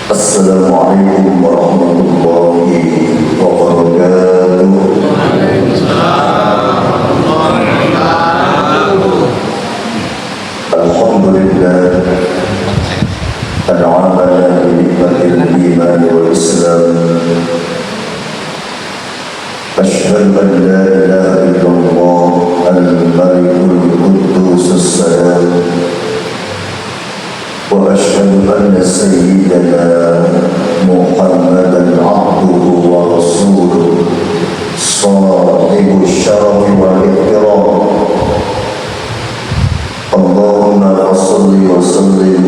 Assalamualaikum warahmatullahi wabarakatuh. Alhamdulillah an'amana bi nikmatil iman wal islam. Asyhadu an la ilaha illallah al-malikul quddus as-salam. وأشهد أن سيدنا محمدا عبده ورسوله صاحب الشرف والإكرام. اللهم صل وسلم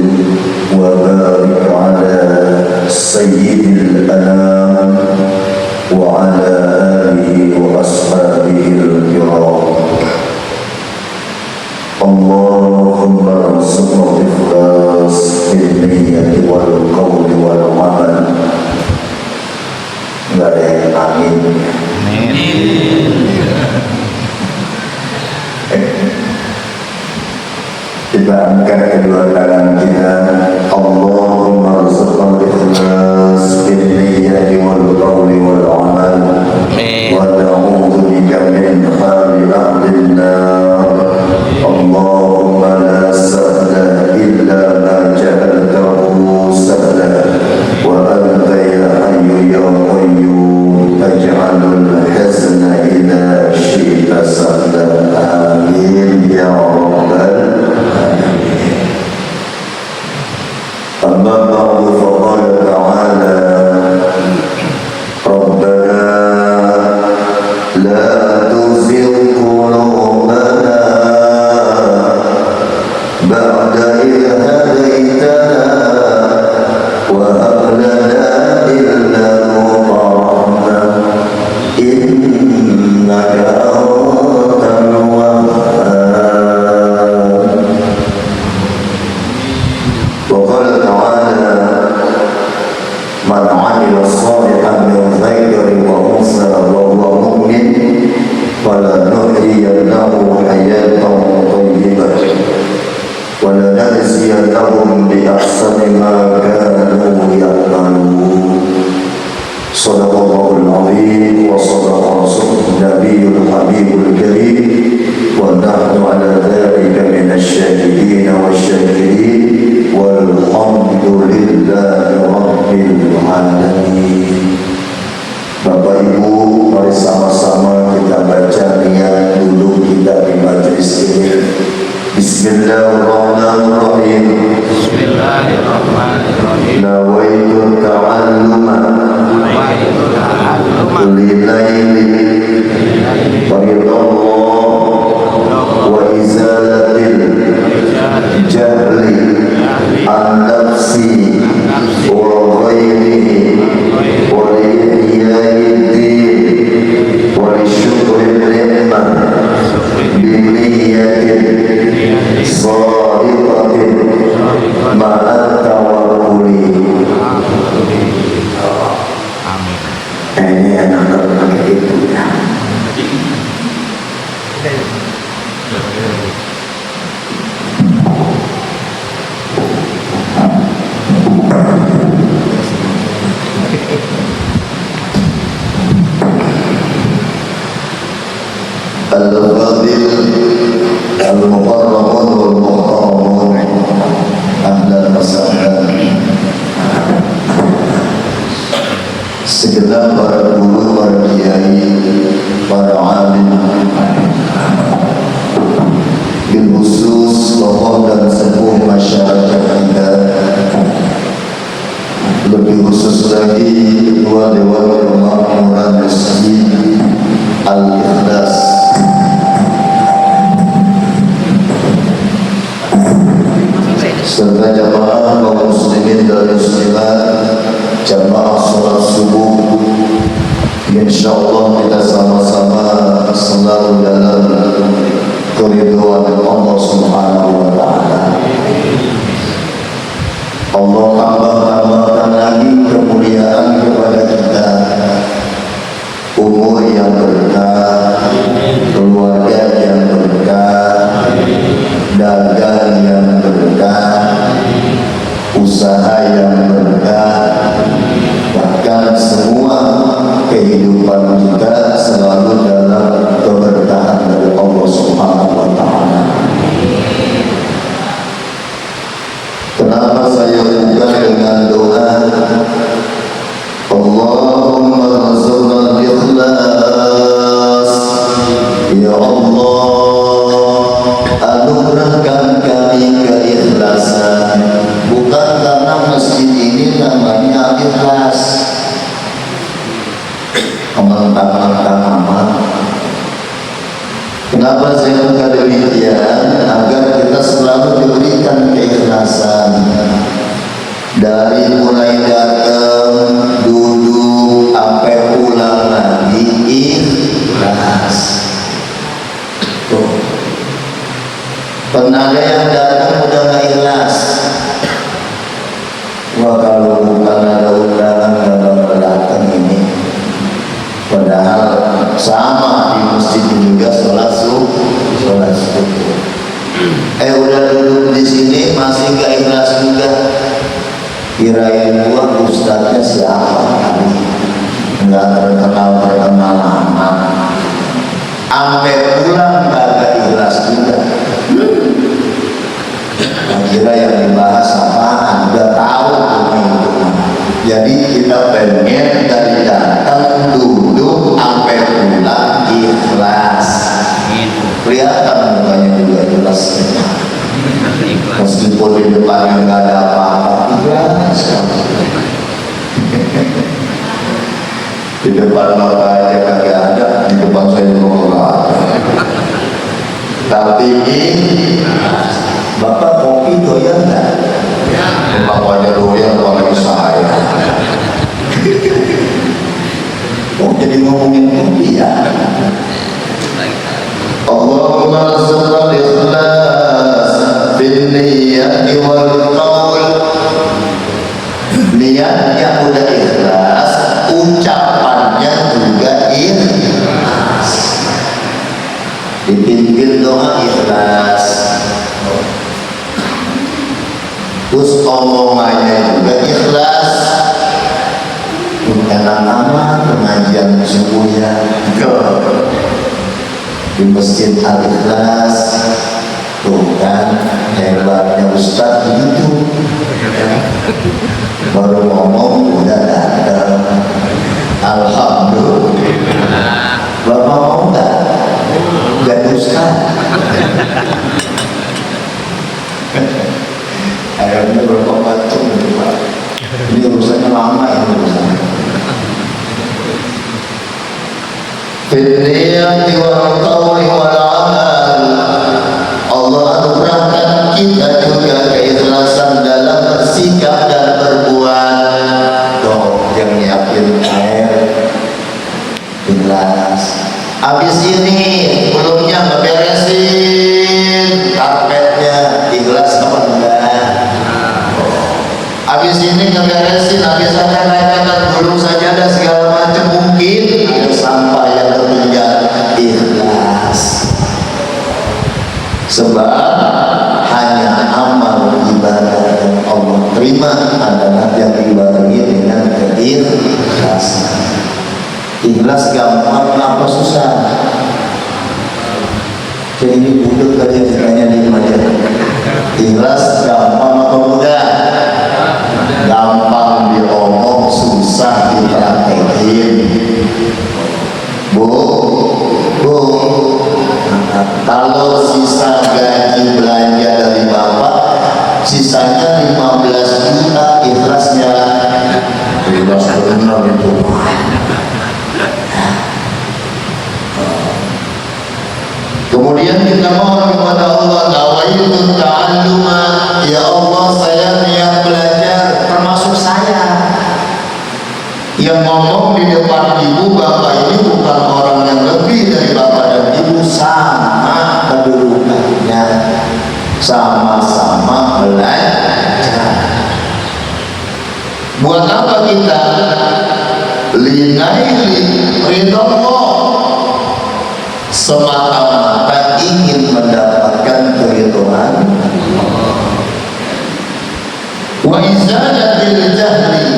وبارك على سيد الأنام وعلى آله وأصحابه الكرام. اللهم ارزقنا الإخلاص في النية والقول والعمل. Amin. Kita angkat kedua tangan kita. Allahumma rizqna al-ikhlas fil niyyati wal qawli wal amal. Wa na'udzu bika min hali ahli an-nar. Allahumma la sahla illa ma ja'altahu sahla wa anta ya hayyu ya qayyum taj'alul hazna idza syi'ta sahla. Amin ya rabbal alamin. Amma ba'du faqala ta'ala Rabbana la tuzigh qulubana بعد إذ هديتنا وهب لنا من لدنك رحمة إنك أنت الوهاب. وقال تعالى من عمل صالحا من ذكر وأنثى وهو مؤمن فلنحيينه حياة طيبة وَلَنَجْزِيَنَّهُمْ بِأَحْسَنِ مَا كَانُوا يَعْمَلُونَ. Shadaqallahul azim wa shadaqa rasulun nabiyul habibul karim wa nahnu ala dhalika minasy syahidin wasyakirin walhamdulillahi rabbil alamin. Bapak Ibu, mari sama-sama kita baca niat dulu kita di majelis ini. Bismillahirrahmanirrahim. Bismillahirrahmanirrahim. Nawaitu ta'alluma lilayli faridallah wa izalatil jahli an nafsi wa ghairihi wa lihiyaid wa lisyukri ni'mah biniyatin sadiqatin ma'at tawakkuli. Amin. Ini anak-anak itu ya. Al-Fadil Al-Muqarrabun Wal-Muqarrabun Ahlan Masahlan. Segenap para guru, para kiai, para alim, bil khusus tokoh dan sepuh masyarakat kita, lebih khusus lagi Ketua Dewan Kemakmuran Masjid Al-Ikhlas, serta jamaah kaum jamaah sholat subuh. Insyaallah kita sama-sama selalu dalam keridhaan Allah Subhanahu wa taala. Allah tambah-tambahkan lagi kemuliaan kepada kita, umur yang berkah, keluarga yang berkah, dagang yang berkah, usaha yang berkah, bahkan semua kehidupan kita selalu dalam keberkahan dari Allah Subhanahu wa taala. Kenapa saya buka dengan doa Allahumma rzuqna al-ikhlas, ya Allah anugerahkan kami keikhlasan. Bukan karena masjid ini namanya ikhlas mentang-mentang amal. Kenapa saya buka demikian? Agar kita selalu diberikan keikhlasan, dari mulai datang, duduk, sampai pulang lagi ikhlas. Tuh. Pernah ada yang datang udah gak ikhlas. Wah, kalau bukan ada undangan gak datang ini. Padahal sama di masjid juga sholat subuh. Udah duduk di sini masih gak ikhlas juga. Kirain gua ustadznya siapa? Nggak terkenal lama. Sampai pulang kagak ikhlas juga. Kira yang dibahas apaan? Udah tahu itu. Jadi kita pengen dari datang duduk sampai pulang ikhlas. Kelihatan mukanya juga ikhlas. Meskipun di depannya nggak ada apa-apa, ikhlas. Di depan bapak aja kagak ada, di depan saya juga nggak ada. Tapi bapak kopi doyan nggak? Bapaknya doyan, apalagi saya. Oh, jadi ngomongin kopi ya? Allahumma rzuqna al-ikhlas fil niyyati wal qaul. Niatnya udah ikhlas, ucapannya juga ikhlas. Dipimpin doa ikhlas, terus omongannya juga ikhlas. Enak amat pengajian subuhnya di Masjid Al-Ikhlas. Tuh kan hebatnya Ustadz gitu, baru ngomong udah datang. Alhamdulillah. Bapak mau nggak jadi Ustadz? Akhirnya berapa batu ini urusannya lama ini urusannya. Finniyati wal qawli wal amal. Allah anugerahkan kita juga keikhlasan dalam bersikap dan berbuat. Tuh yang nyiapin air ikhlas. Habis ini belumnya ngeberesin karpetnya, ikhlas apa enggak? Habis ini ngeberesin, habis ada naikkan gulung sajadah segala macam, mungkin ada sampah yang tertinggal, ikhlas. Sebab hanya amal ibadah yang Allah terima adalah yang dibarengi dengan keikhlasan. Ikhlas gampang apa susah? Jadi ini butuh tadi ceritanya di mana? Ikhlas gampang apa mudah? Gampang diomong, susah dipraktekin. Bu, kalau sisa gaji belanja dari bapak, sisanya 15 juta, ikhlasnya 15 benar itu. Kemudian kita mohon kepada Allah, nawaitu ta'alluma, ya Allah saya niat belajar, termasuk saya. sama-sama belajar. Buat apa kita? Linaili ridha Allah, semata-mata ingin mendapatkan keridhaan wa izalatil jahli.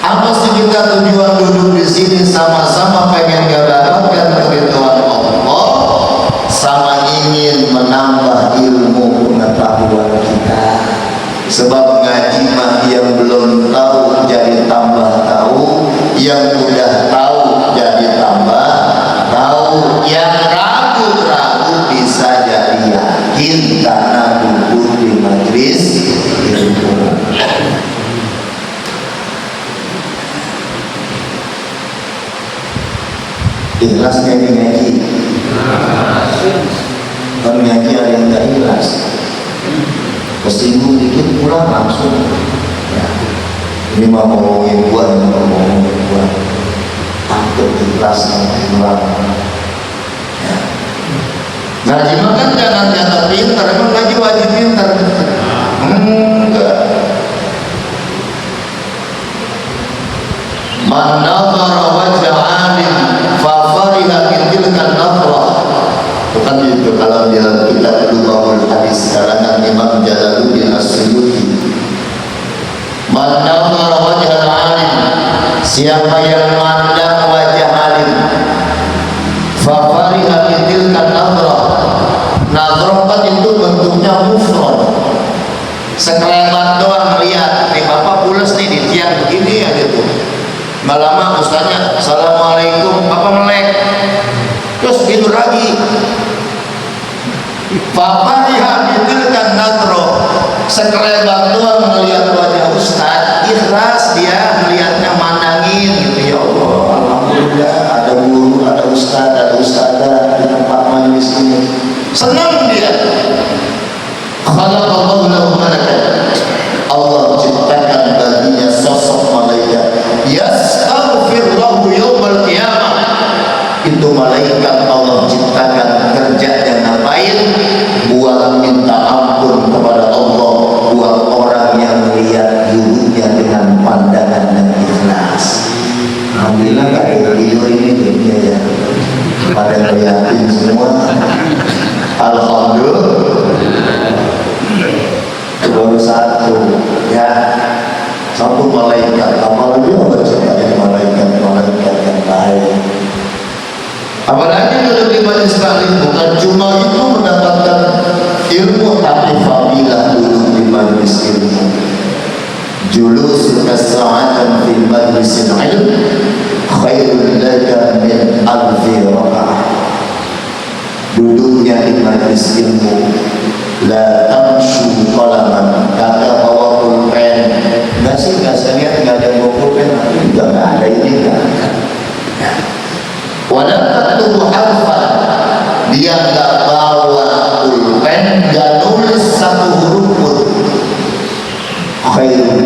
Apa sih kita tujuan duduk di sini? Sama-sama pengen mendapatkan keridhaan Allah, sama ingin menambah ilmu pengetahuan kita. Sebab ngaji mah yang belum tahu jadi tambah tahu, yang udah tahu jadi tambah tahu, yang ragu-ragu bisa jadi yakin karena duduk di majelis ilmu. Ikhlasnya ini ngaji, kan ngaji ada yang gak ikhlas, kesinggung dikit pulang langsung ya. Ini mau ngomongin gua, takut ikhlas pulang ya. Ngaji makan jangan kata pintar, emang ngaji wajib pintar? Enggak. Man nadhara wajha alim fa fariha min tilka nadhrah. Bukan itu kalau dalam kitab Lughahul Hadis karangan Imam Jalaluddin As-Suyuti. Man nadhara wajha alim, siapa yang memandang wajah alim, fa fariha min tilka nadhrah. Nadhrah kan itu bentuknya mufrad, sekelebat doang lihat, nih bapak pules nih di tiang begini aja tuh. Nggak lama ustaznya assalamualaikum, bapak melek, terus tidur lagi. Fafariha bitilkan nadro, sekelebat doang melihat wajah ustaz, ikhlas dia melihatnya, mandangin gitu. Ya Allah, alhamdulillah ada guru, ada ustaz, ada ustazah di tempat majelis ini, senang dia. Khalaqallahu lahu malakan, Allah ciptakan baginya sosok malaikat yastaghfir lahu yaumal qiyamah. Itu malaikat Allah ciptakan, kerjanya ngapain? Buat minta ampun kepada Allah buat orang yang melihat gurunya dengan pandangan yang ikhlas. Alhamdulillah gak ada tidur ini ya, pada ngeliatin semua. Alhamdulillah. Baru satu ya, satu malaikat, apalagi Allah ciptakan malaikat yang baik. Apalagi kalau di majelis taklim, bukan cuma itu mendapatkan ilmu, tapi fadilah duduk di majelis ilmu. Julus as-sa'atan fil majlis ilm khairul laka min alfi raka'ah. Duduknya di majelis ilmu, la tamshu qalaman, kata bawa pulpen. Enggak sih, enggak, saya lihat enggak ada bawa pulpen, juga enggak ada ini kan. Wala taktubu harfan, dia enggak bawa pulpen, enggak nulis satu huruf pun. Khairun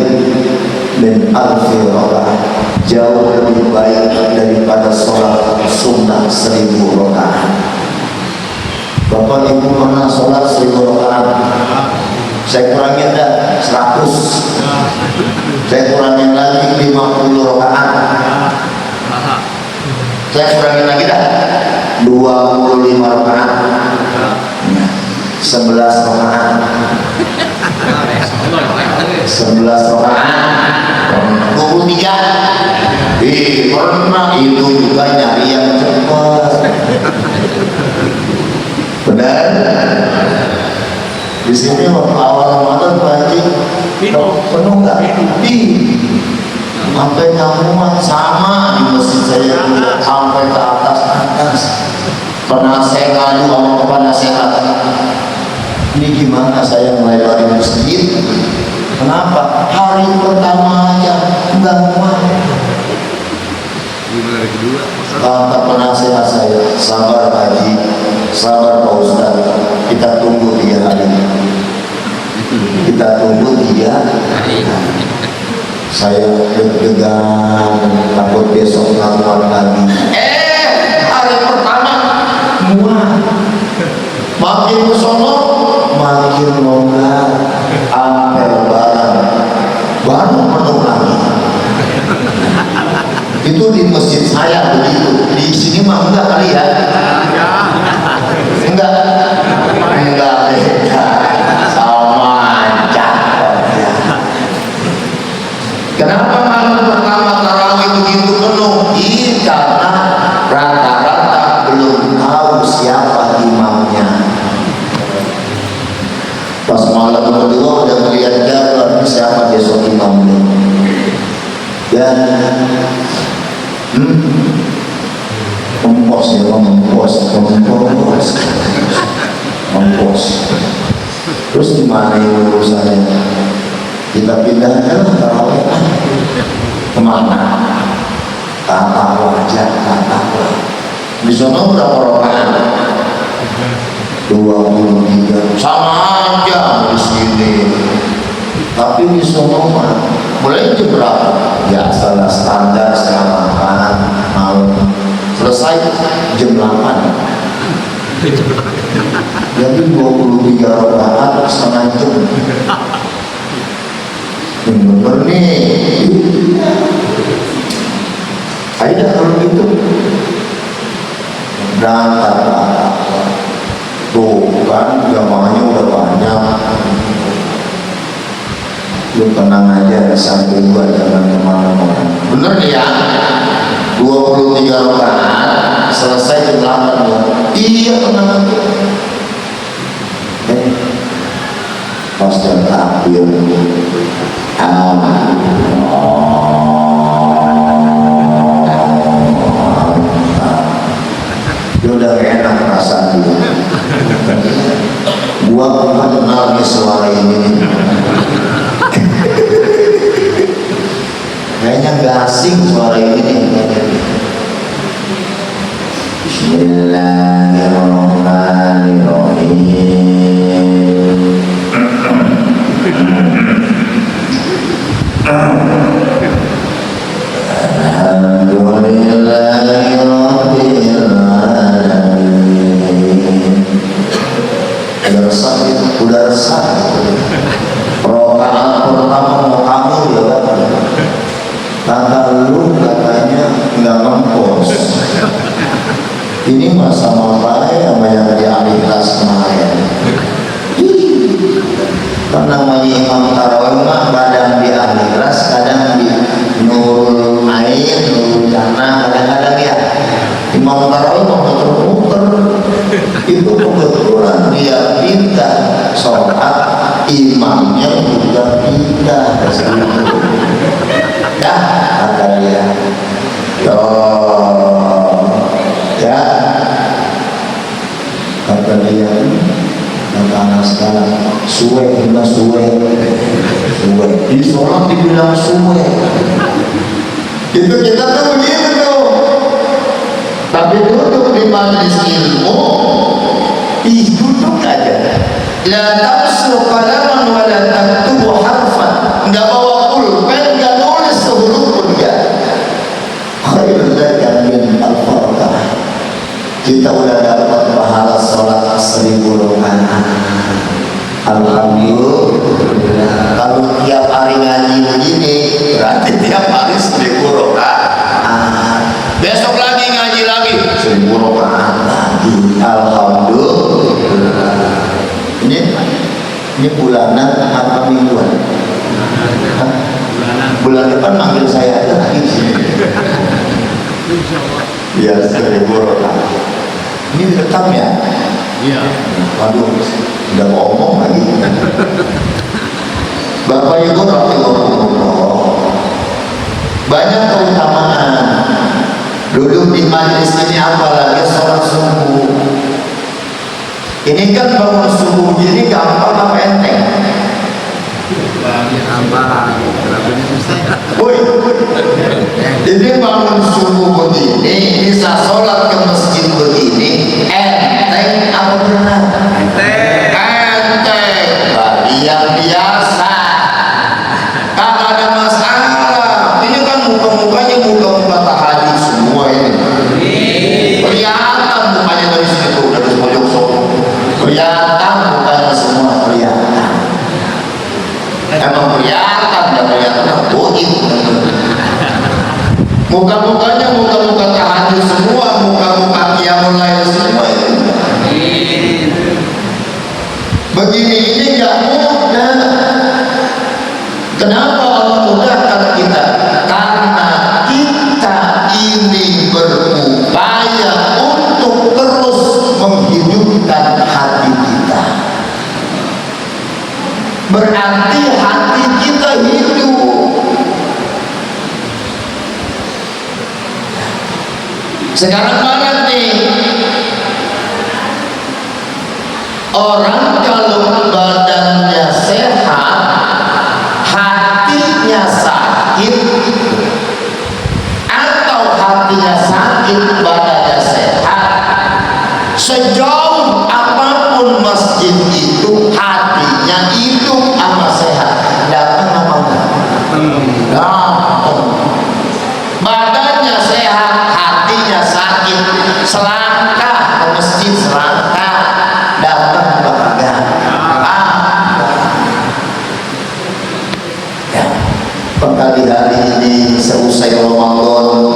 min alfi raka'ah, jauh lebih baik daripada sholat sunnah 1000 rakaat. Bapak ibu pernah sholat 1000 rakaat? Saya kurangin dah 100, saya kurangin lagi 50 rakaat, saya kurangin lagi dah 25 rakaat, 11 rakaat, 11 rakaat, 23. Pernah itu juga nyari yang cepat. Benar? Di sini awal Ramadan Pak Haji penuh nggak? Sampai nyamuan sama di masjid saya sampai ke atas. Pernah saya ngadu sama kepala sehat. Ini gimana saya mulai dari masjid? Kenapa? Hari pertama aja nggak muat. Gimana hari kedua? Kata penasehat saya, sabar Pak Haji, sabar Pak Ustaz, kita tunggu 3 hari. Kita tunggu 3 hari. Saya deg-degan, takut besok nggak muat lagi. Hari pertama muat. Makin ke sono longgar, sampai lebaran baru penuh lagi. Itu di masjid saya begitu, di sini mah enggak kali ya? Enggak beda, sama aja. Kenapa malam pertama tarawih begitu penuh? Karena rata-rata belum tahu siapa imamnya. Pas malam kedua udah melihat gambar siapa besok imamnya. Dan mempos ya, mempos. Terus gimana ini urusannya? Kita pindahkan tarawih kemana? Tata wajah, tata wajah. Di sana berapa rakaat? 23. Sama aja di sini. Tapi di sana mulai jam berapa? Ya salah standar setengah makan malam. Selesai jam 8. Jadi 23 rakaat setengah jam. Bener nih. Ayo kalau gitu berangkat tuh kan jamaahnya udah banyak. Lu tenang aja, sampai gua jangan kemana-mana. Bener nih ya, 23 rakaat selesai jam 8 ya. Iya tenang aja. Pas jam takbir dia udah enak perasaan dia. Gua bukan kenal nih suara ini. Kayaknya gak asing suara ini nih. Bismillahirrahmanirrahim. Udah resah. Rokaat pertama mau kabur ya kan? Kata lu katanya nggak ngempos. Ini masa apa ya sama yang di Al-Ikhlas kemarin? Karena namanya imam tarawih mah kadang di Al-Ikhlas, kadang di Nurul Ain, Nurul Jannah, kadang-kadang ya imam tarawih mah muter-muter. Itu kebetulan dia pindah sholat, imamnya juga pindah ke situ. Ya, kata dia. Ya, kata dia. Kata anak sekarang, suwe, di sholat dibilang suwe. Itu kita tuh begitu tuh. Tapi duduk di majelis ilmu, duduk aja. La tafsu qalaman wa la taktubu harfan. Enggak bawa pulpen, enggak nulis sehuruf pun enggak. Khairul laka min al-farqah. Kita udah dapat pahala sholat 1000 rakaat. Alhamdulillah. Kalau tiap hari ngaji begini, berarti tiap hari 1000 rakaat. Besok lagi ngaji lagi 1000 rakaat lagi. Alhamdulillah. Ini bulanan apa mingguan? Bulan depan manggil saya aja lagi sini. Ya 1000 rakaat. Ini direkam ya? Iya. Waduh, udah ngomong lagi. Bapak Ibu rahimahullah, banyak keutamaan duduk di majelis ini, apalagi sholat subuh. Ini kan bangun subuh gini gampang apa enteng? Woi, ini bangun subuh begini, bisa sholat ke masjid begini, enteng apa benar? Enteng, bagi yang biasa. Kagak ada masalah. Ini kan muka-mukanya muka-muka tahajud semua ini. Kelihatan mukanya dari situ, dari pojok sono. Kelihatan mukanya semua kelihatan. Begini ini gak mudah. Kenapa Allah mudahkan kita? Karena kita ini berupaya untuk terus menghidupkan hati kita. Berarti hati kita hidup. Sekarang banget nih, orang kalau badannya sehat, hatinya sakit, atau hatinya sakit, badannya sehat, sejauh apapun masjid itu, hatinya hidup sama sehat, datang apa enggak? Badannya sehat, hatinya sakit, selangkah ke masjid, selangkah datang bahagia. Pagi hari ini seusai Ramadan,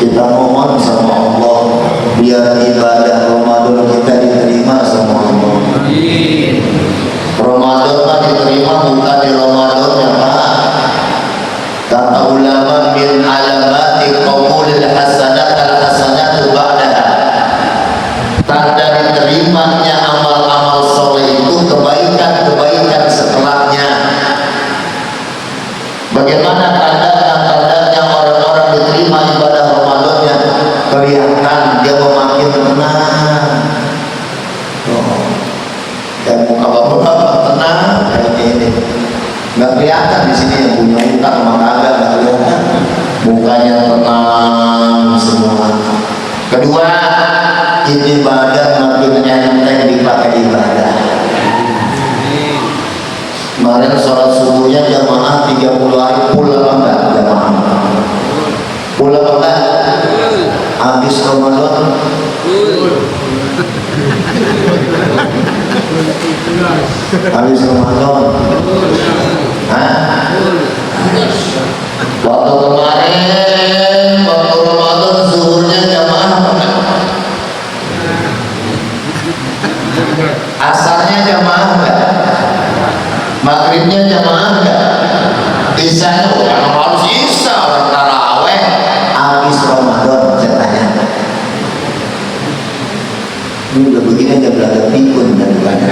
kita mohon sama Allah biar ibadah Ramadan kita diterima sama Allah. Ramadan mah diterima bukan di Ramadan ya Pak. Kata ulama min alamati qabulil hasanat al-hasanatu ba'daha. Tanda diterimanya amal-amal soleh itu kebaikan-kebaikan setelahnya. Bagaimana tandanya orang-orang diterima ibadah Ramadannya? Kelihatan dia makin tenang. Dan muka bapak-bapak tenang kayak ini. Nggak kelihatan di sini yang punya utang sama kagak, nggak kelihatan. Mukanya tenang semua. Kedua, ibadah makin enteng dipakai ibadah. Kemarin sholat subuhnya jamaah 30 hari full apa enggak? Jamaah full apa enggak? Habis Ramadan habis Ramadan. Waktu kemarin waktu Ramadan zuhurnya jamaah apa enggak? Asarnya jamaah enggak? Maghribnya jamaah enggak? Isanya bukan harus isya, orang taraweh habis Ramadan. Saya tanya, ini udah begini aja belajar pikun dan belajar.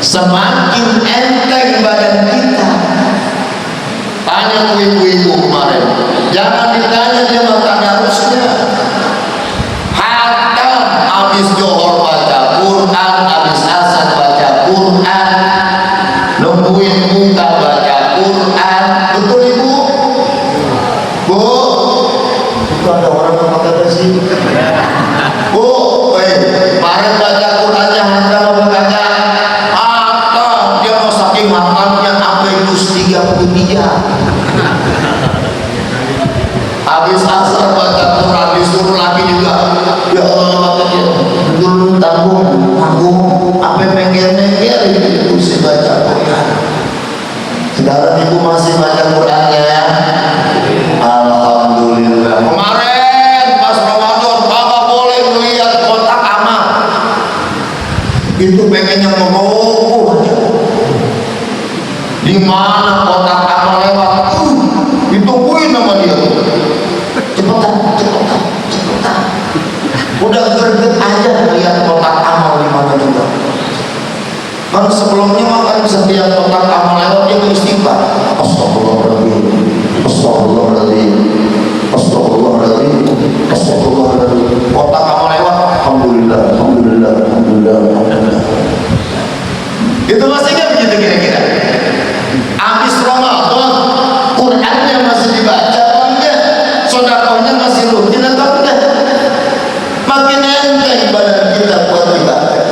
Semakin enteng badan kita. Tanya ibu-ibu kemarin, jangan ditanya dia makan harusnya. Hatta habis johor baca Quran, habis asar baca Quran, nungguin buka baca Quran. Betul ibu? Bu, itu ada orang yang pakai besi. Bu, kemarin baca Qurannya Hatta mau baca Hatta, dia mau saking hafalnya sampai juz 33. Habis asar baca Quran disuruh lagi juga. Ya Allah, dulu tanggung apa mengger-mengger itu sih baca Quran. Sekarang ibu masih baca Qurannya ya. Alhamdulillah. Kemarin pas Ramadan Bapak boleh melihat kotak amal. Itu pengennya ngomong aja. Di mana kotak amal lewat? Ditungguin sama dia. Cepetan. Udah gerget aja melihat kotak amal di mana juga. Kan sebelumnya makan setiap kotak amal lewat dia beristighfar. Astagfirullahaladzim, astagfirullahaladzim, astagfirullahaladzim, astagfirullahaladzim. Kotak amal lewat, alhamdulillah, alhamdulillah, alhamdulillah, alhamdulillah. Itu masihnya begitu kira-kira. Habis Ramadan, Qurannya masih dibaca apa enggak? Sedekahnya masih rutin atau enggak? Makin enteng badan kita buat ibadah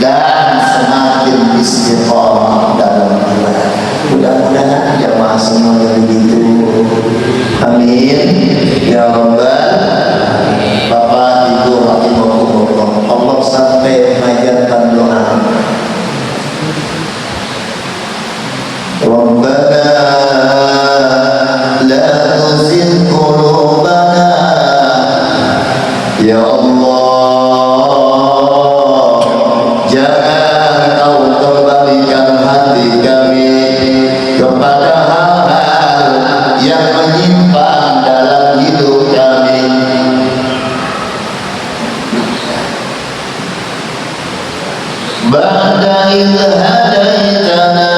dan semakin istiqomah dalam ibadah. Mudah-mudahan jamaah semuanya begitu. Amin ya rabbal. Bapak Ibu rahimahumullah, Allah sampai mengajarkan doa. Rabbana la tuzigh qulubana. Ya Allah, idh hadaitana,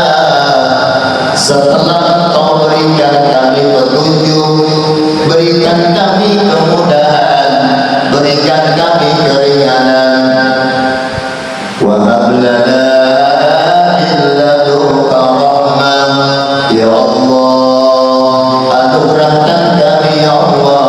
setelah Engkau berikan kami petunjuk, berikan kami kemudahan, berikan kami keringanan. Wa hab lana min ladunka rahmah, ya Allah, anugerahkan kami ya Allah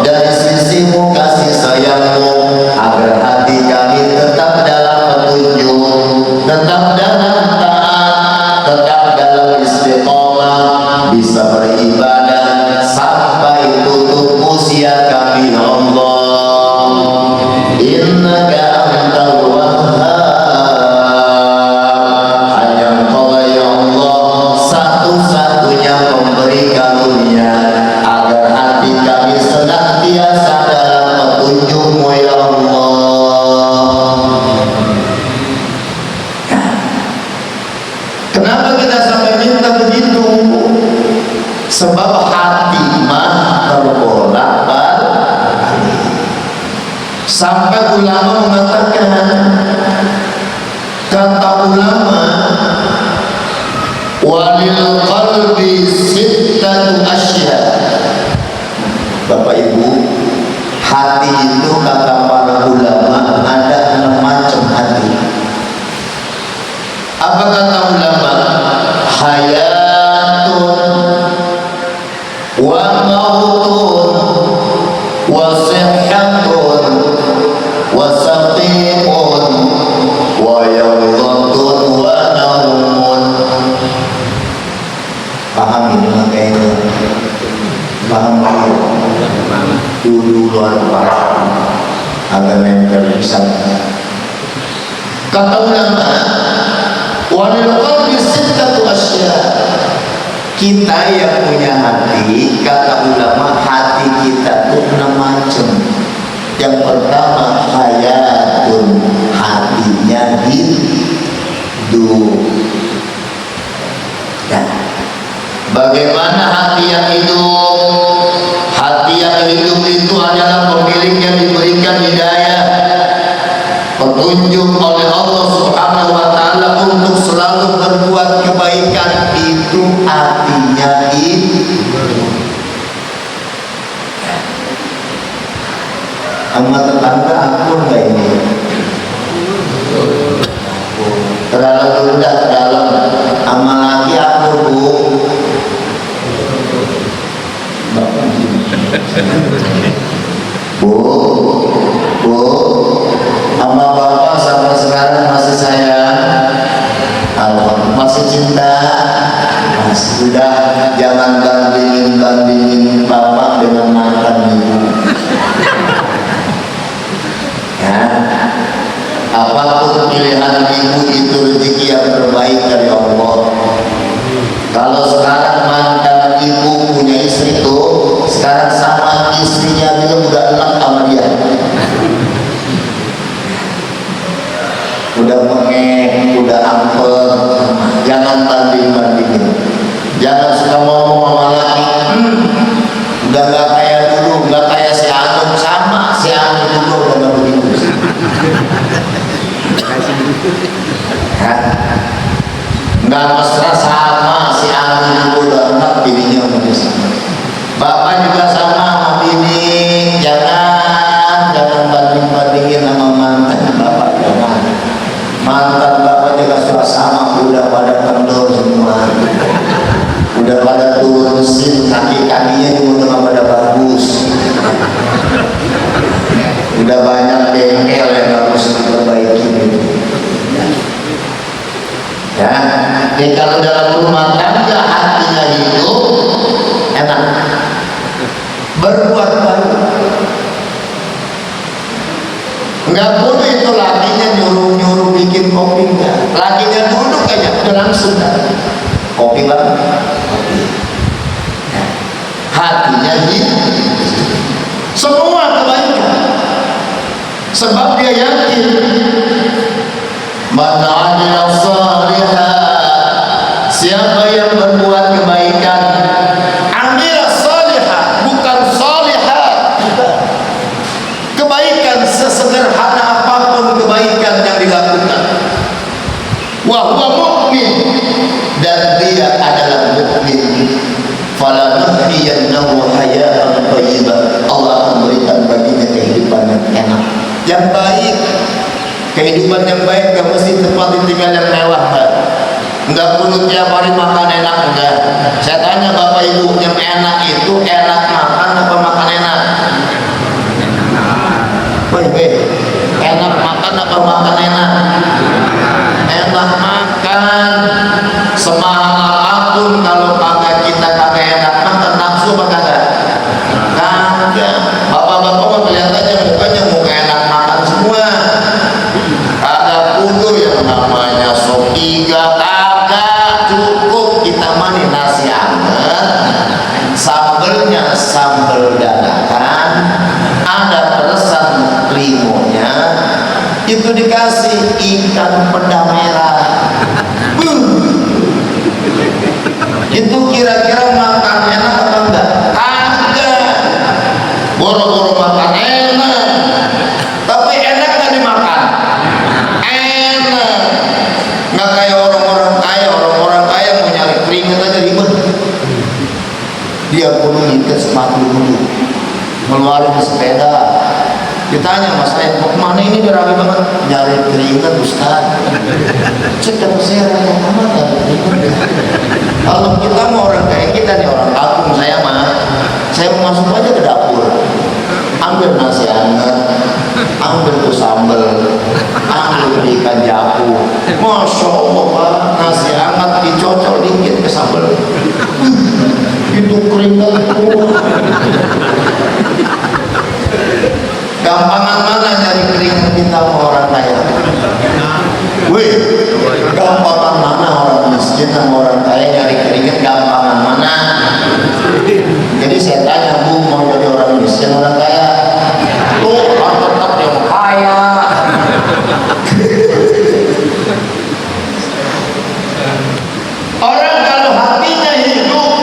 dari sisimu kasih sayangmu, agar hati kami tetap dalam petunjuk, tetap dalam taat, tetap dalam istiqomah, bisa beribadah sampai tutup usia kami ya Allah. Innaka antal wahhab, hanya Engkau ya Allah satu-satunya pemberi karunia, agar hati kami senantiasa dalam petunjuk-Mu ya Allah. Kenapa kita sampai minta begitu? Sebab hati mah terbolak-balik. Sampai ulama mengatakan, kata ulama, walil qalbi sittatu asya. Bapak Ibu, hati itu kata para ulama ada 6 macam hati. Apa kata ulama? Hayatun wa mautun wa sihhatun wa saqimun wa yawdatun wa naumun. Paham ini makanya? Paham dulu paham agar nempel bisa. Kata ulama, walil qalbi sittatu asya. Kita yang punya hati, kata ulama, hati kita itu 6 macam. Yang pertama hayatun, hatinya hidup. Ya. Bagaimana hati yang hidup? Hati yang hidup itu adalah pemilik yang diberikan hidayah, petunjuk oleh Allah Subhanahu wa Ta'ala untuk selalu berbuat kebaikan. Itu artinya sama tetangga akur nggak ini? Terlalu rendah dalam. Sama laki akur bu. Bu, sama bapak sampai sekarang masih sayang, masih cinta, sudah jangan bandingin bapak dengan mantan ibu. Ya, apapun pilihan ibu itu rezeki yang terbaik dari Allah. Kalau sekarang mantan ibu punya istri tuh, sekarang sama istrinya dia udah enak sama dia, udah mengek, udah ampel. Jangan bandingin, jangan suka ngomong sama laki, udah gak kayak dulu, gak kayak si Anum. Sama si Anum dulu udah gak begitu. Nggak mesra sama si Anum dulu udah enak bininya manusia. Bapak juga sama sama bini, jangan bandingin sama mantan bapak. Jangan, mantan bapak juga sudah sama, udah pada kendor semua, udah pada turun mesin, kaki-kakinya juga udah pada bagus, udah banyak bengkel yang harus diperbaiki. Ya, jadi kalau dalam rumah tangga hatinya hidup, enak berbuat baik. Enggak boleh itu lakinya nyuruh bikin kopi, enggak. Lakinya duduk aja udah langsung kopi banget. Hatinya hidup, semua kebaikan, sebab dia yakin man 'amila shalihan, siapa yang berbuat kebaikan, amila shalihan, bukan shalihat, kebaikan sesederhana apapun kebaikan yang dilakukan, Kehidupan yang baik gak mesti tempat tinggal yang mewah, Mbak. Enggak perlu tiap hari makan enak, enggak. Saya tanya Bapak Ibu, yang enak itu enak makan apa makan enak? Woi, enak makan apa makan enak? Enak makan. Semahal apapun kalau kagak kita kagak enak makan, nafsu apa kagak? Kagak. Bapak-bapak mah kelihatannya mukanya muka enak makan semua. Kagak kudu yang namanya sop iga, kagak cukup. Kita mani nasi anget, sambelnya sambel dadakan, ada peresan limunya, itu dikasih ikan peda merah. Itu kira-kira makan enak apa enggak? Kagak. Boro-boro makan enak, tapi enak gak dimakan? Enak. Nggak kayak orang-orang kaya. Orang-orang kaya mau nyari keringet aja ribet. Dia kudu ngikat sepatu dulu, ngeluarin sepeda. Ditanya Mas Ain, mau kemana ini? Udah rame banget. Nyari keringet Ustaz. Cek ke saya yang amat nyari keringet. Kalau kita mau orang kayak kita nih, orang kampung, saya mau masuk aja ke dapur, ambil nasi hangat, ambil tuh sambal, ambil ikan japu. Masya Allah Pak, nasi hangat dicocol dikit ke sambal, itu keringat tuh. Gampangan mana nyari keringat kita sama orang kaya? Wih, gampangan mana orang miskin sama orang kaya nyari keringat? Gampangan mana? Jadi saya tanya, Bu, mau jadi orang miskin orang kaya? Tuh, orang tetap yang kaya. Orang kalau hatinya hidup,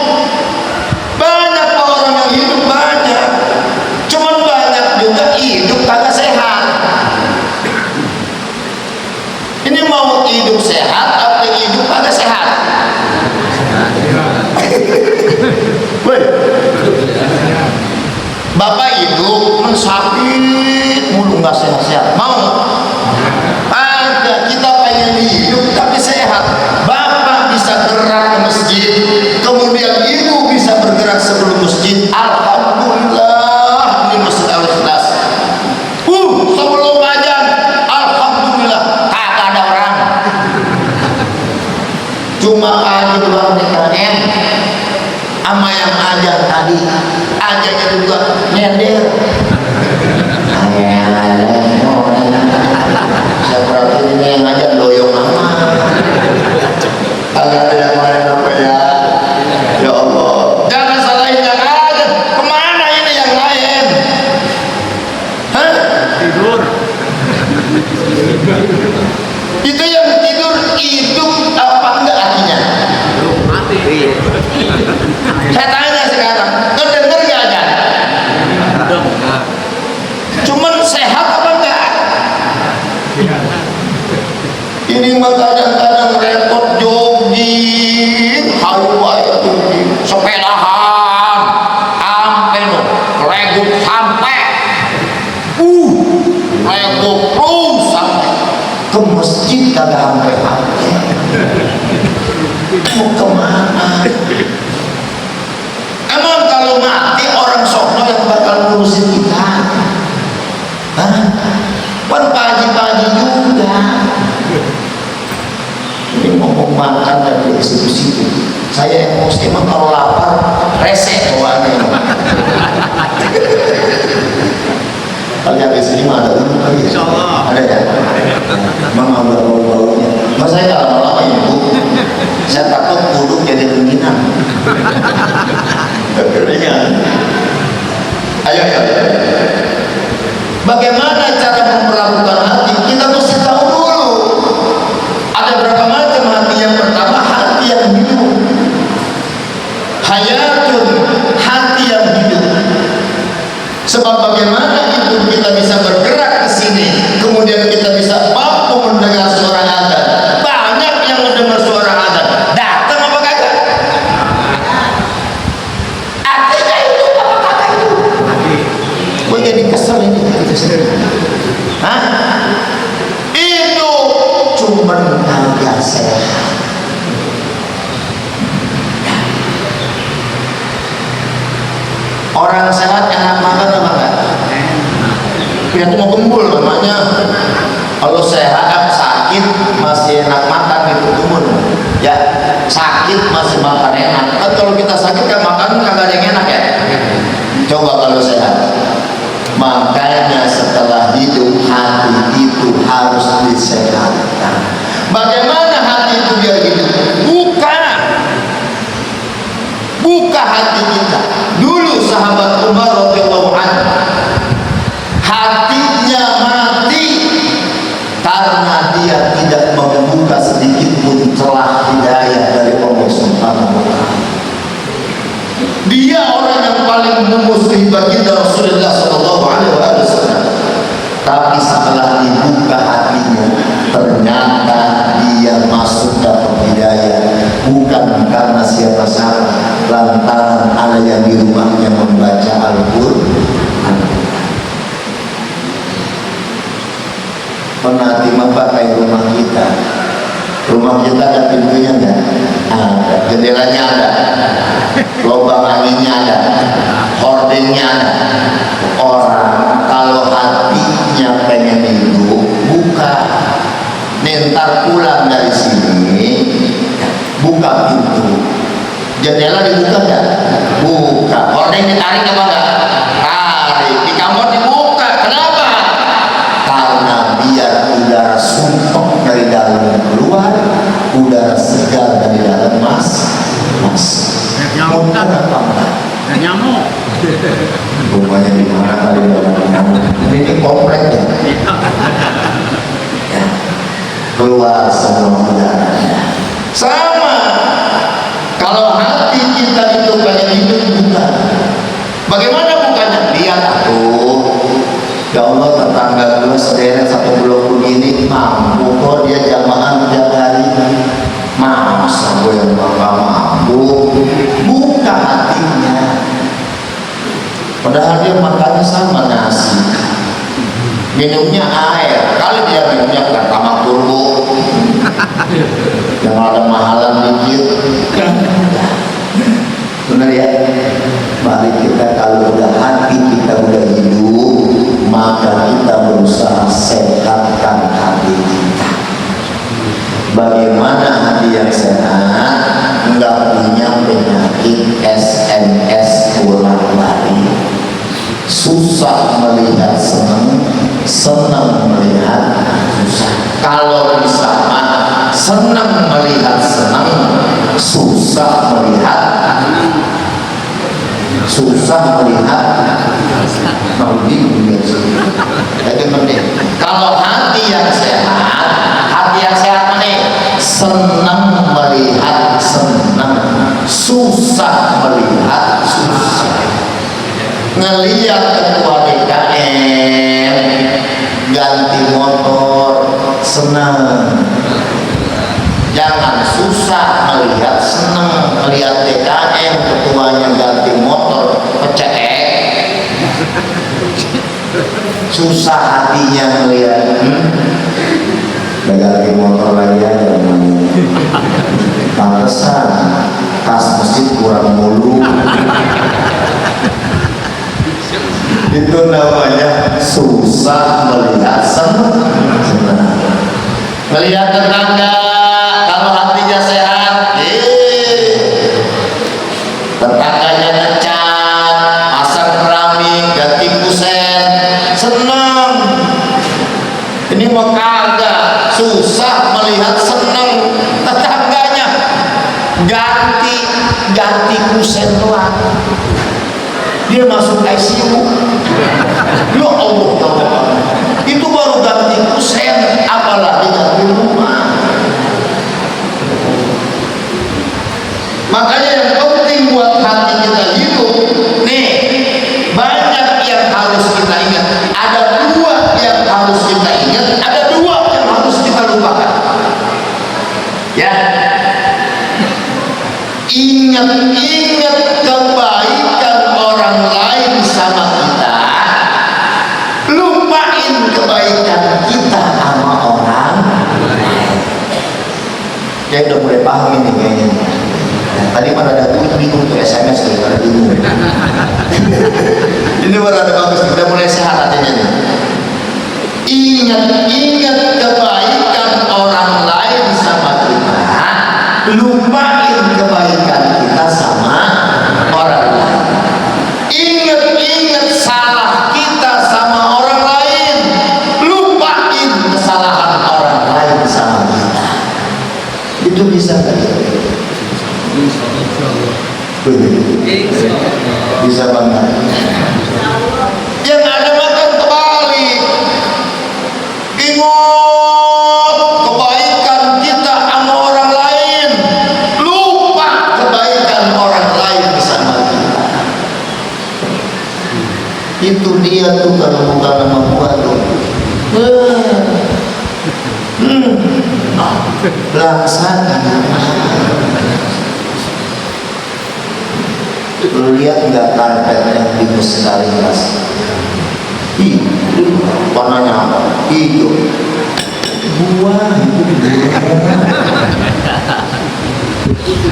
banyak orang yang hidup banyak, cuman banyak juga hidup kagak sehat. Ini mau hidup sehat atau hidup kagak sehat? Woi, Bapak hidup mensakit mulu nggak sehat-sehat, mau? Ada, kita pengen hidup tapi sehat. Bapak bisa gerak ke masjid, kemudian ibu bisa bergerak sebelum masjid. Alhamdulillah, ini masjid Al-Ikhlas. Sebelum ajan, alhamdulillah kagak ada orang. Cuma aja doang DKM sama yang ajan tadi, ajannya juga nyender. Saya perhatiin ini yang ajan doyong amat. Agak ada yang lain apa ya? Ya Allah, jangan salahin yang ajan. Kemana ini yang lain? Hah? Tidur. Itu yang tidur hidup apa enggak artinya? Mati. Saya tanya sekarang, kedenger gak aja? Cuman sehat apa enggak? Ini mah kadang-kadang repot jogging, halu aja jogging, sepedahan, sampai loh, regup sampai, regup terus sampai ke masjid kagak sampai. Mau kemana? Emang kalau mati orang sono yang bakal ngurusin kita? Hah? Kan pagi-pagi juga. Ini ngomong makan dari situ-situ. Saya yang muslim kalau lapar resek bawaannya. Kalian di sini mah ada dulu kali ya? Ada ya? Memang ada bau-baunya. Mas saya kalau lama ya Bu, saya takut buduk jadi rengginang. Keringan. Ayo. Bagaimana cara memperlakukan hati? Kita mesti tahu dulu. Ada berapa macam hati? Yang pertama hati yang hidup. Hayatun, hati yang hidup. Sebab bagaimana itu kita bisa bergerak ke sini, kemudian kita bisa mampu mendengar suara adzan. Banyak yang mendengar suara adzan, datang apa kagak? Artinya itu apa kagak itu? Gue jadi kesel ini. sehat. Orang sehat enak makan apa enggak? Ya itu mau gembul namanya. Kalau sehat sakit masih enak makan itu gembul. Ya sakit masih makan enak. Kan kalau kita sakit kan makan kagak ada yang enak ya. Coba kalau sehat. Makanya setelah hidup hati itu harus disehatkan. Bagaimana hati itu biar hidup? Buka hati kita. Dulu sahabat Umar radhiyallahu anhu hatinya mati karena dia tidak membuka sedikit pun celah hidayah dari Allah Subhanahu wa taala. Dia orang yang paling memusuhi baginda Rasulullah sallallahu alaihi wasallam. Tapi setelah dibuka hatinya, ternyata dia masuk dapat hidayah bukan karena siapa-siapa, lantaran ada yang di rumahnya membaca Al-Quran. Pernah timah pakai rumah kita? Rumah kita ada pintunya enggak? Ada. Jendelanya ada, lubang anginnya ada, hordingnya ada. Orang kalau hatinya pengen hidup, buka. Ntar pulang dari sini, buka pintu. Jendela dibuka enggak? Buka. Hording ditarik apa enggak? Tarik. Di kamar dibuka. Kenapa? Karena biar udara sumpek dari dalam keluar, udara segar dari dalam masuk. Nyamuk kan? Nyamuk. Rumahnya di mana kali dalam nyamuk? Ini komplek ya. Ya. Keluar semua udaranya. Sama. Kalau hati kita itu pengen hidup, bukan. Bagaimana bukannya? Lihat tuh. Ya Allah, tetangga gue sederet satu blok begini mampu kok dia jamaah tiap hari. Masa gue yang gak mampu? Buka hatinya. Padahal dia makannya sama nasi, minumnya air. Kali dia minumnya bukan tamak turbo yang ada mahalan dikit. Benar ya? Mari kita, kalau udah hati kita udah hidup, maka kita berusaha sehatkan hati kita. Bagaimana hati yang sehat? Enggak punya penyakit SMS ulang-alik, susah melihat senang, senang melihat susah. Kalau bisa senang melihat senang, susah melihat kalau hati yang sehat nih, senang melihat senang, susah melihat susah. Ngelihat ketua DKM ganti motor senang, jangan susah melihat senang. Melihat DKM ketuanya ganti motor pecek, susah hatinya melihat. Ganti motor lagi aja pantesan kas masjid kurang mulu. Itu namanya susah melihat senang. Melihat tetangga kalau hatinya sehat, tetangganya ngecat, pasang keramik, ganti kusen, senang. Ini mah kagak, susah melihat senang. Tetangganya ganti kusen doang, dia masuk ICU. Ya Allah, ya Allah, itu baru ganti kusen, apalagi ganti rumah. Makanya yang penting buat hati kita hidup nih, banyak yang harus kita ingat. Ada dua yang harus kita ingat, ada dua yang harus kita lupakan. Ya, ingat kebaikan orang lain sama kita, lupain kebaikan kita sama orang lain. saya udah mulai paham ini kayaknya. Nah, tadi mana ada bingung tuh SMS tuh, ada bingung. Ini baru ada bagus, udah mulai sehat hatinya nih. Ingat kebaikan orang lain sama kita, lupain kebaikan kita sama orang lain. Ingat salah kita sama orang lain, lupain kesalahan orang lain sama kita. Itu bisa kan? Bisa banget. Yang ada makan kebalik. Ingat kebaikan kita sama orang lain, lupa kebaikan orang lain sama kita. Itu dia tuh kalau bukan nama gua tuh. Laksana. Lu lihat nggak karpet yang biru sekali mas? Ih, warnanya apa? Hijau. Buah itu.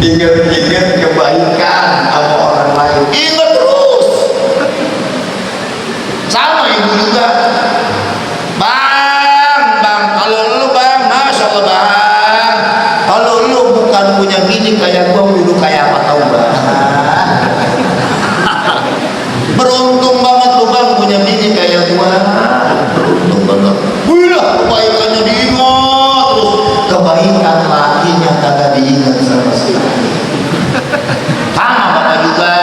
Ingat kebaikan sama orang lain. Ingat terus. Sama ibu juga. Bang, kalau lu bang, masya Allah bang. Kalau lu bukan punya bini kayak gua, dulu kayak apa tau bang? Beruntung banget lu bang punya bini kayak gua. Beruntung banget. Wih lah, kebaikannya diingat terus. Kebaikan lakinya kagak diingat sama sekali. Sama bapak juga.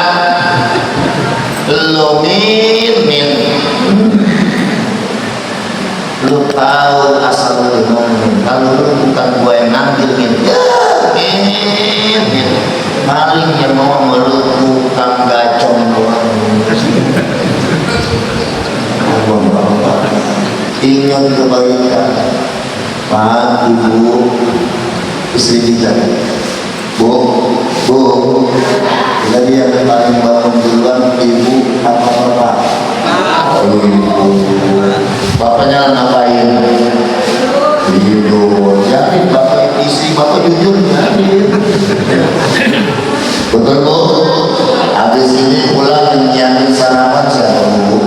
Lu min. Lu tahu asal lu ngomong. Kalau lu bukan gua yang ngambil min. Maling yang mau meluk tukang gacong doang. Ingat kebaikan Pak, Ibu, istri kita. Bu, jadi yang paling bangun duluan Ibu apa Bapak? Oh, Ibu. Bapaknya ngapain? Tidur. Jadi bapak istri bapak jujur betul bu. Habis ini pulang nyiapin sarapan siapa bu?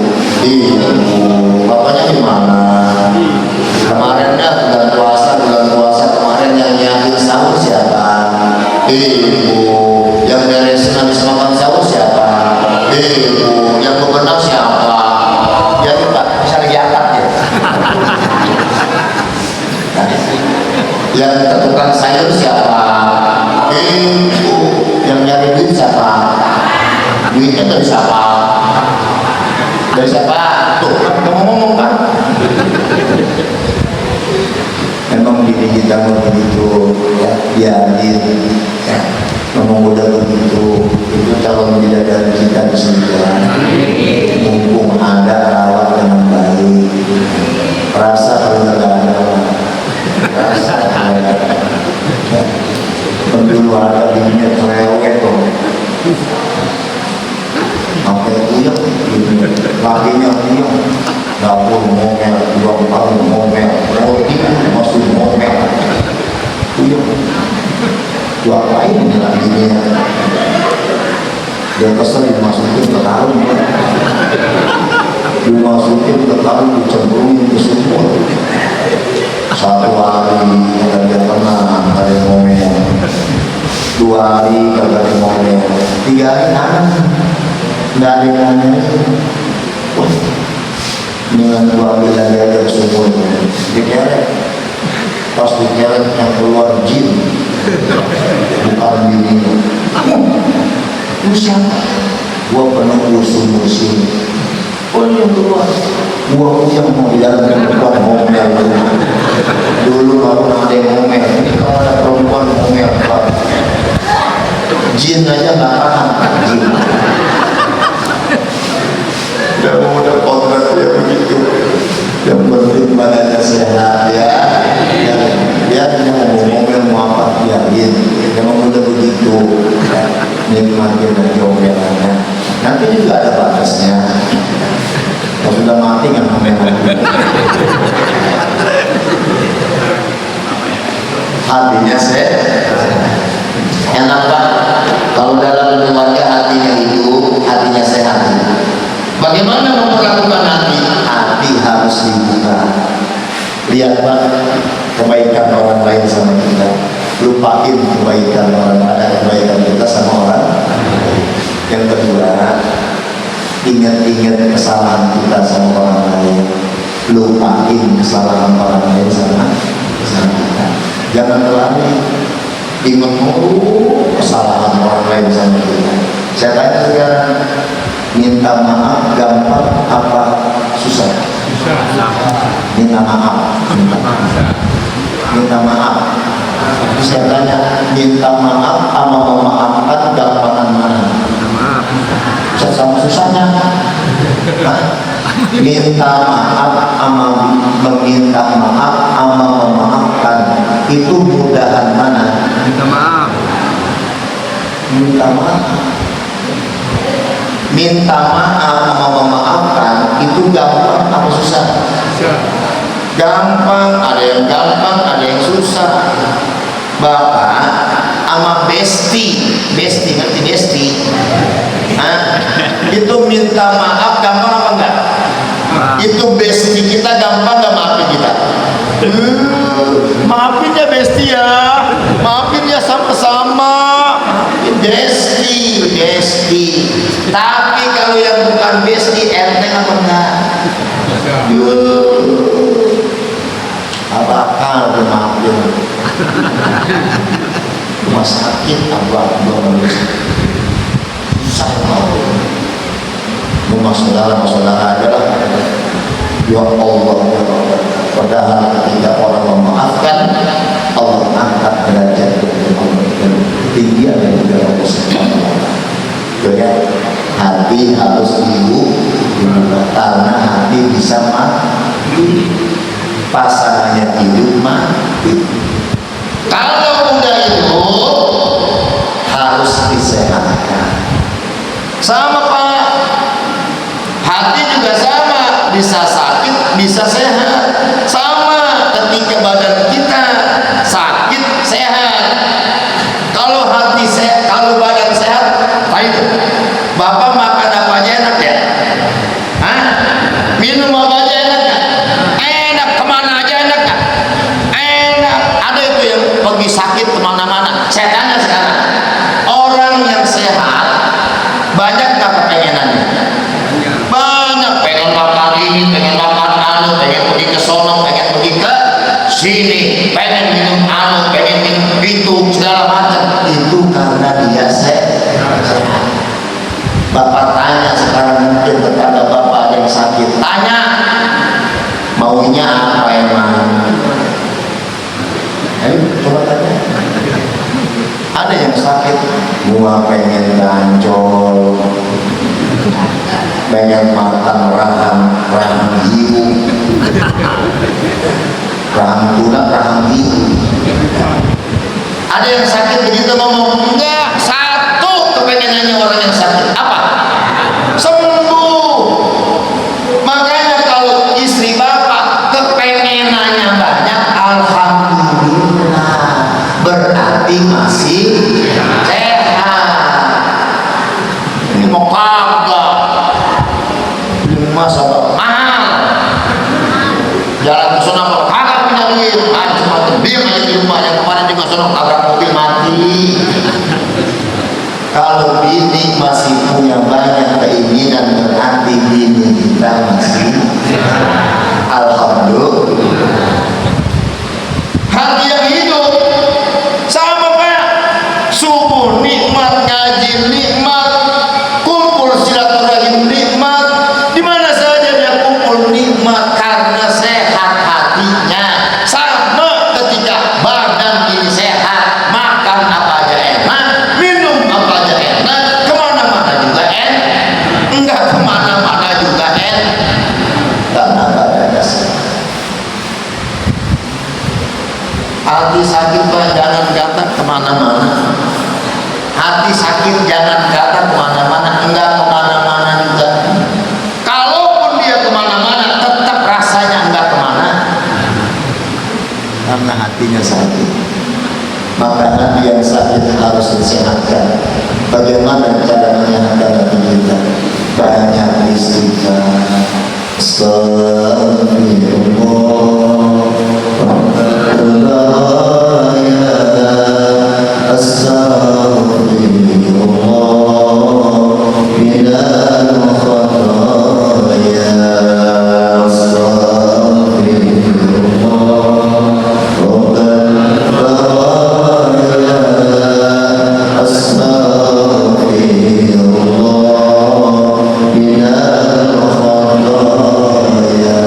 Ibu. Bapaknya gimana? Kemarin dah bulan puasa kemarin yang nyiapin sahur siapa? Ibu. Yang beresin habis makan sahur siapa? Ibu. Yang bebenah siapa? Jadi pak bisa lagi angkat ya. Yang tukang sayur siapa? Ibu. Yang nyari duit siapa? Duitnya dari siapa? Dari siapa? Tuh kan ngomong kan? Memang di kita begitu ya, biarin ya. Memang udah begitu. Itu calon bidadari kita di surga. Mumpung ada, rawat dengan baik. Rasa kalau nggak ada, rasa ada. Dulu ada bininya cerewet tuh, sampai uyek, lakinya uyek, dapur ngomel, jual kali ngomel, roti masuk ngomel, uyek, jual lain ini lakinya, dia kesel dimasukin ke karung, dicemplungin ke sumur. Satu hari kagak dia tenang, kagak dia ngomel. 2 hari kagak dia ngomel. 3 hari nahan, nggak ada yang ngomel. Wah, dengan 2 ambil lagi aja ke sumur, dikeret. Pas dikeret yang keluar jin, bukan bini. Lu siapa? Gua penunggu sumur sini. Oh yang keluar, gua yang mau di dalam perempuan ngomel dulu baru ada yang ngomel. Ini kalau ada perempuan ngomel Pak, jin aja nggak paham jin. Dan udah kontrak dia begitu. Yang penting badannya sehat ya. Dia mau ngomel mau apa biarin. Memang udah begitu. Nikmatin dan omelannya. Nanti juga ada batasnya. Kalau sudah mati kan ngomel. hati harus dibuka. Lihat Pak, kebaikan orang lain sama kita, lupain kebaikan orang lain, kebaikan kita sama orang. Yang kedua, ingat-ingat kesalahan kita sama orang lain, lupain kesalahan orang lain sama kita. Jangan terlalu ingat kesalahan orang lain sama kita. Saya tanya sekarang, minta maaf gampang apa susah? Minta maaf. Minta maaf. Saya tanya, minta maaf sama memaafkan gampangan mana? Sama susahnya. Minta maaf sama meminta maaf sama memaafkan itu mudahan mana? Minta maaf. Minta maaf. Minta maaf sama memaafkan itu gampang apa susah? Gampang, ada yang gampang, ada yang susah. Bapak sama besti ngerti besti? Itu minta maaf gampang apa enggak? Itu besti kita gampang nggak maafin kita? Maafin ya besti ya, maafin ya sama-sama. Besti. Tapi kalau yang bukan besti enteng apa enggak? Abakal maafin. Rumah sakit abang susah banget. Rumah saudara aja lah. Ya Allah, padahal ketika orang memaafkan, Allah angkat derajat tinggi ada juga Allah Subhanahu wa Ta'ala. Jadi hati harus dibuka karena hati bisa mati, pasangannya hidup mati. Kalau udah itu harus disehatkan. Sama Pak, hati juga sama, bisa sakit, bisa sehat. Sama ketika badan kita sakit, sehat. Kalau hati sehat, kalau badan sehat, itu Bapak makan apa aja enak ya? Hah? Minum apa aja enak ya? Enak, kemana aja enak ya? Enak. Ada itu yang pergi sakit kemana-mana. Saya tanya sekarang, orang yang sehat banyak nggak kepengenannya? Banyak, pengen makan ini, pengen makan anu, pengen pergi ke sono, pengen pergi ke sini, pengen minum anu, pengen minum itu, segala macam. Itu karena dia sehat. Bapak tanya sekarang, mungkin tetangga Bapak ada yang sakit, tanya maunya apa emang? Ayo coba tanya. Ada yang sakit, gua pengen gancol, pengen makan rahang hiu, rahang tuna, rahang hiu. Ada yang sakit begitu ngomong, enggak, satu kepengenannya orang yang sakit apa? Sembuh. Makanya kalau istri Bapak kepengenannya banyak, alhamdulillah, berarti masih sehat. Ini mau kagak masa mahal jalan ke sana kagak punya duit, macam-macam diam aja di rumah. Yang kemarin juga sana kagak mobil mati. Kalau bini masih punya banyak keinginan, berarti bini kita masih alhamdulillah. Hati yang hidup sama Pak, subuh nikmat, ngaji nikmat, kumpul silaturahim nikmat, di mana saja dia kumpul nikmat karena sehat hatinya. Sama ketika badan ini sehat, makan apa aja enak, minum apa aja enak, kemana-mana juga enak, enggak kemana-mana juga enak, karena badannya sehat. Hati sakit Pak, jangan kata kemana-mana. Hati sakit jangan kata kemana-mana, enggak kemana-mana juga. Kalaupun dia kemana-mana, tetap rasanya enggak kemana, karena hatinya sakit. Maka hati yang sakit harus disehatkan. Bagaimana cara menyehatkan hati kita? Banyak istighfar, Astagfirullah Rabbal baraya. Astagfirullah minal khataya. Astagfirullah Rabbal baraya. Astagfirullah minal khataya.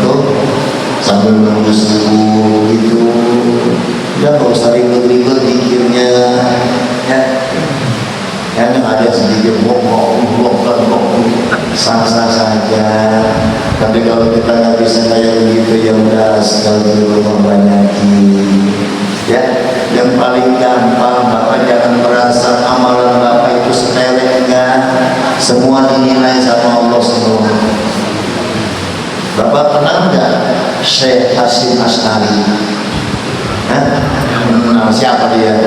Tuh, sambil nunggu subuh gitu, udah gak usah ribet-ribet zikirnya, ya. Ya, yang ada sedikit blok, sah-sah saja. Tapi kalau kita nggak bisa kayak begitu, ya udah sekali dulu membanyakin. Ya, yang paling gampang, Bapak jangan merasa amalan Bapak itu sepele, enggak. Semua dinilai sama Allah semua. Bapak kenal nggak Syekh Hasyim Asy'ari? Nah, siapa dia?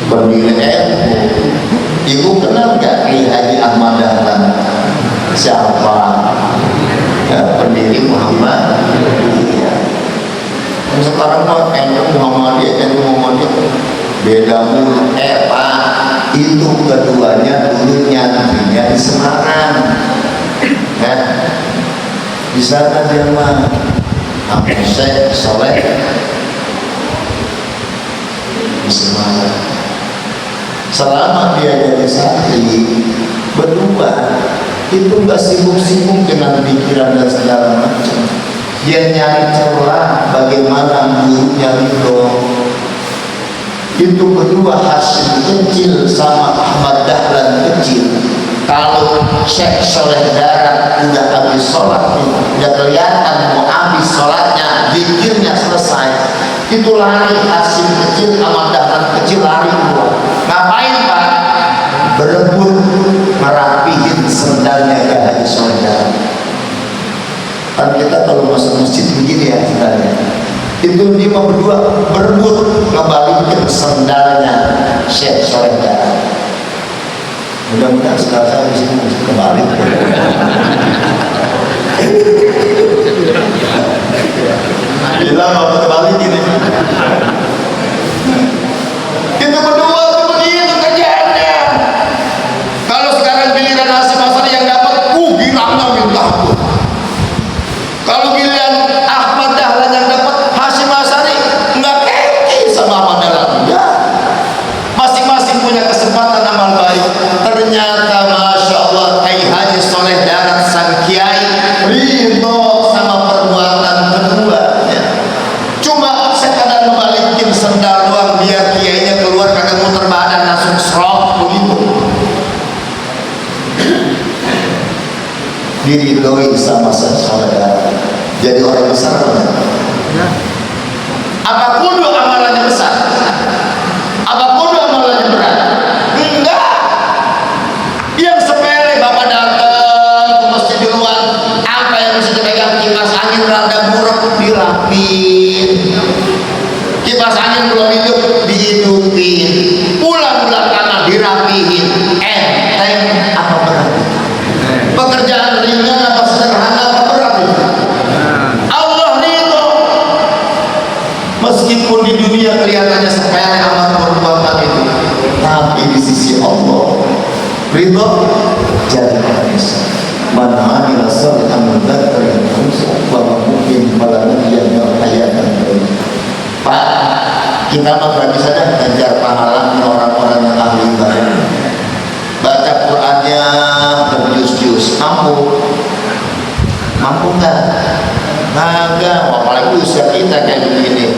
Pendiri NU. Ibu kenal nggak Kiai Haji Ahmad Dahlan? Siapa? Ya, pendiri Muhammad. Iya. Sekarang mah NU Muhammadiyah beda mulu. Pak, itu keduanya dulu nyanyinya di Semarang. Ya. Di sana dia mah Abu Syekh Soleh di Semarang. Selama dia jadi santri berdua itu nggak sibuk-sibuk dengan pikiran dan segala macam. Dia nyari celah bagaimana gurunya itu berdua. Hasyim kecil sama Ahmad Dahlan kecil. Kalau Syekh Soleh Darat udah habis sholat, udah kelihatan mau habis sholatnya, zikirnya selesai, itu lari. Hasyim kecil sama Dahlan kecil lari keluar. Ngapain Pak? Berebut merapihin sendalnya Kiai Haji Soleh Darat. Kan kita kalau masuk masjid begini ya sendalnya. Itu dia berdua berebut ngebalikin sendalnya Syekh Soleh Darat. Mudah-mudahan sekarang saya di sini bisa kembali. Bila mau kembali gini. Itu berdua itu begitu kerjaannya. Kalau sekarang giliran Hasyim Asy'ari yang dapat, girangnya minta ampun. Kalau giliran Ahmad Dahlan yang dapat, Hasyim Asy'ari enggak keki sama Ahmad Dahlan. Ya. Masing-masing punya kesempatan amal baik. Ternyata Masya Allah Kiai Haji Soleh Darat sang kiai ridho sama perbuatan keduanya. Cuma sekadar membalikin sendal doang biar kiainya keluar kagak muter badan langsung serok begitu. Diridhoi sama Soleh Darat. Jadi orang besar benar. Apa kudu amalannya besar? Apa kudu amalannya berat? Enggak. Yang sepele Bapak datang ke masjid di luar, apa yang mesti dipegang? Kipas angin rada buruk dirapin, kipas angin belum hidup dihidupin, pulang belakangan dirapihin. Enteng apa berat? Pekerjaan ringan apa sederhana apa berat? Allah ridho. Meskipun di dunia kelihatannya sepele amat perbuatan itu, tapi di sisi Allah ridho. Jadi manusia mana amila salihan min dzakarin aw unsa wa mungkin falanahyiyannahu hayatan thayyibah. Pak, kita mah berarti saja kejar pahala orang-orang yang ahli ibadah. Baca Qur'annya berjus-jus, mampu nggak? Kagak. Apalagi usia kita kayak begini,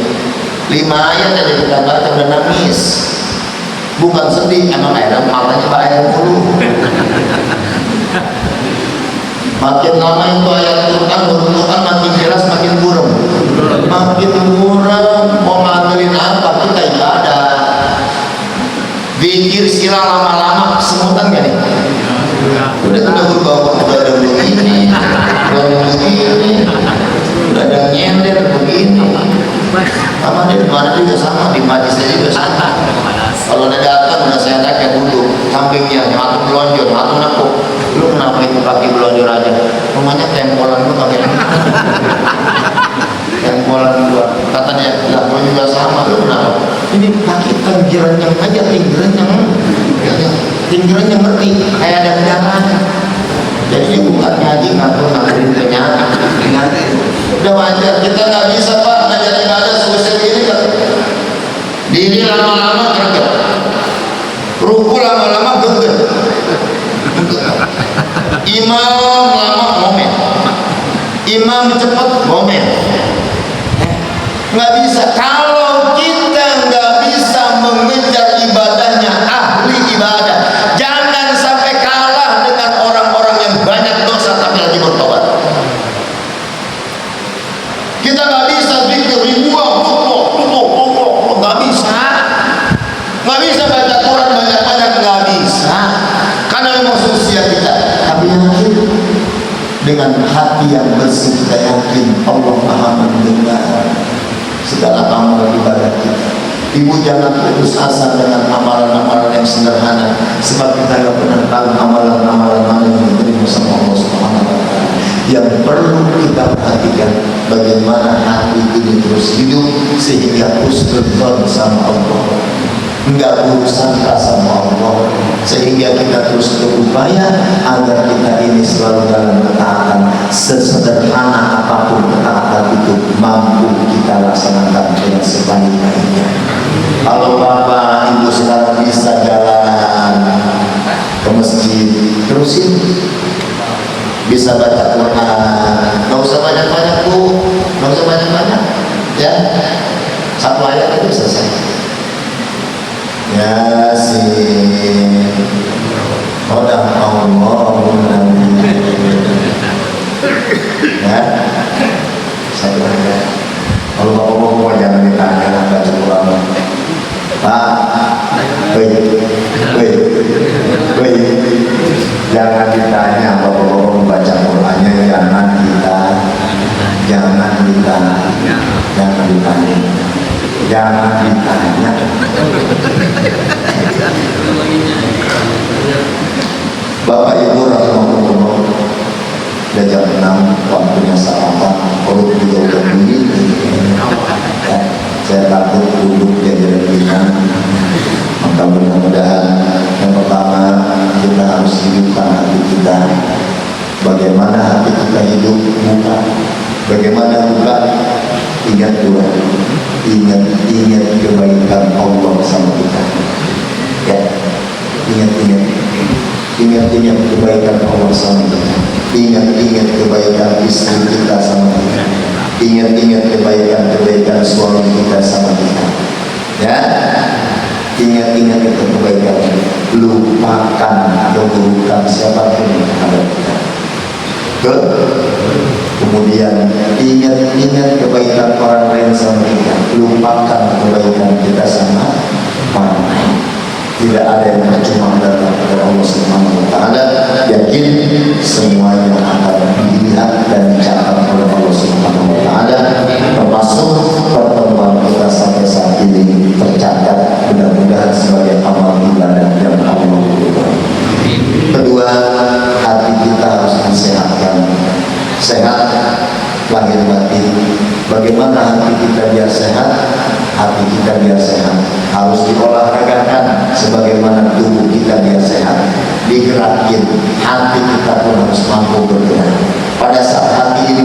5 ayat aja kita baca udah nangis. Bukan sedih, emang air matanya air mulu. Makin lama itu ayat Quran makin jelas makin buram. Makin buram, mau ngandelin apa? Kita ibadah. Zikir sila lama-lama semutan gak nih? Udah berubah, udah ada begini, udah ada nyender begini. Sama di mana juga sama, di majlisnya juga sama. Kalau ada datang udah saya kayak duduk, sampingnya nyatu belonjor, nyatu nepuk. Lu kenapa itu kaki belonjor aja? Rumahnya pakai yang bulan dua. Kata dia, lah gue juga sama lu kenapa? Ini pakai tinggirannya aja, tinggirannya ngerti kayak ada jalan. Jadi dia bukan ngaji ngakurin ternyata. Udah wajar, kita nggak bisa Pak ngajarin ada sebesar ini kan. Diri lama-lama kerja, ruku lama-lama geger, imam lama momen, imam cepat momen. Nggak bisa. Kalau kita nggak bisa mengejar ibadahnya ahli ibadah, jangan sampai kalah dengan orang-orang yang banyak dosa tapi lagi bertobat. Kita nggak bisa zikir ribuan, nggak bisa. Nggak bisa baca Quran banyak-banyak, nggak bisa. Karena memang usia kita. Tapi yakin dengan hati yang bersih, kita yakin Allah Maha mendengar segala amal ibadah kita. Ibu jangan putus asa dengan amalan-amalan yang sederhana, sebab kita tidak pernah tahu amalan-amalan mana yang diterima sama Allah Subhanahu wa Ta'ala. Yang perlu kita perhatikan bagaimana hati ini terus hidup sehingga husnuzon sama Allah, enggak buruk sangka sama Allah, sehingga kita terus berupaya agar kita ini selalu dalam ketaatan. Sesederhana apapun ketaatan itu mampu kita laksanakan dengan sebaik-baiknya. Kalau bapak ibu sekarang bisa jalan ke masjid, terusin. Bisa baca Quran, nggak usah banyak-banyak bu, nggak usah banyak-banyak, ya satu ayat itu selesai. Yasin, ya satu ayat. Kalau bapak-bapak jangan ditanya baca Quran, Pak, jangan ditanya bapak-bapak membaca Qurannya, jangan ditanya, Bapak Ibu rahimahullah, udah jam 6 waktunya sarapan, perut juga udah bunyi. Saya takut duduk jajaran kita. Maka mudah-mudahan yang pertama kita harus hidupkan hati kita. Bagaimana hati kita hidup? Bukan. Bagaimana bukan? Ingat Tuhan, ingat kebaikan Allah sama kita. Ya, ingat kebaikan Allah sama kita. Ingat kebaikan istri kita sama kita. Ingat kebaikan suami kita sama kita. Ya, ingat itu kebaikan. Lupakan keburukan siapapun yang ada kita. Kemudian ingat kebaikan orang lain sama kita. Lupakan kebaikan kita sama orang lain. Tidak ada yang percuma datang kepada Allah Subhanahu wa Ta'ala. Yakin semuanya akan dilihat dan dicatat oleh Allah Subhanahu wa Ta'ala, termasuk pertemuan kita sampai saat ini tercatat mudah-mudahan sebagai amal ibadah yang Allah berikan. Kedua, hati kita harus disehatkan, sehat lahir batin. Bagaimana hati kita biar sehat? Hati kita biar sehat harus diolahragakan sebagaimana tubuh kita biar sehat, digerakin. Hati kita pun harus mampu bergerak. Pada saat hati ini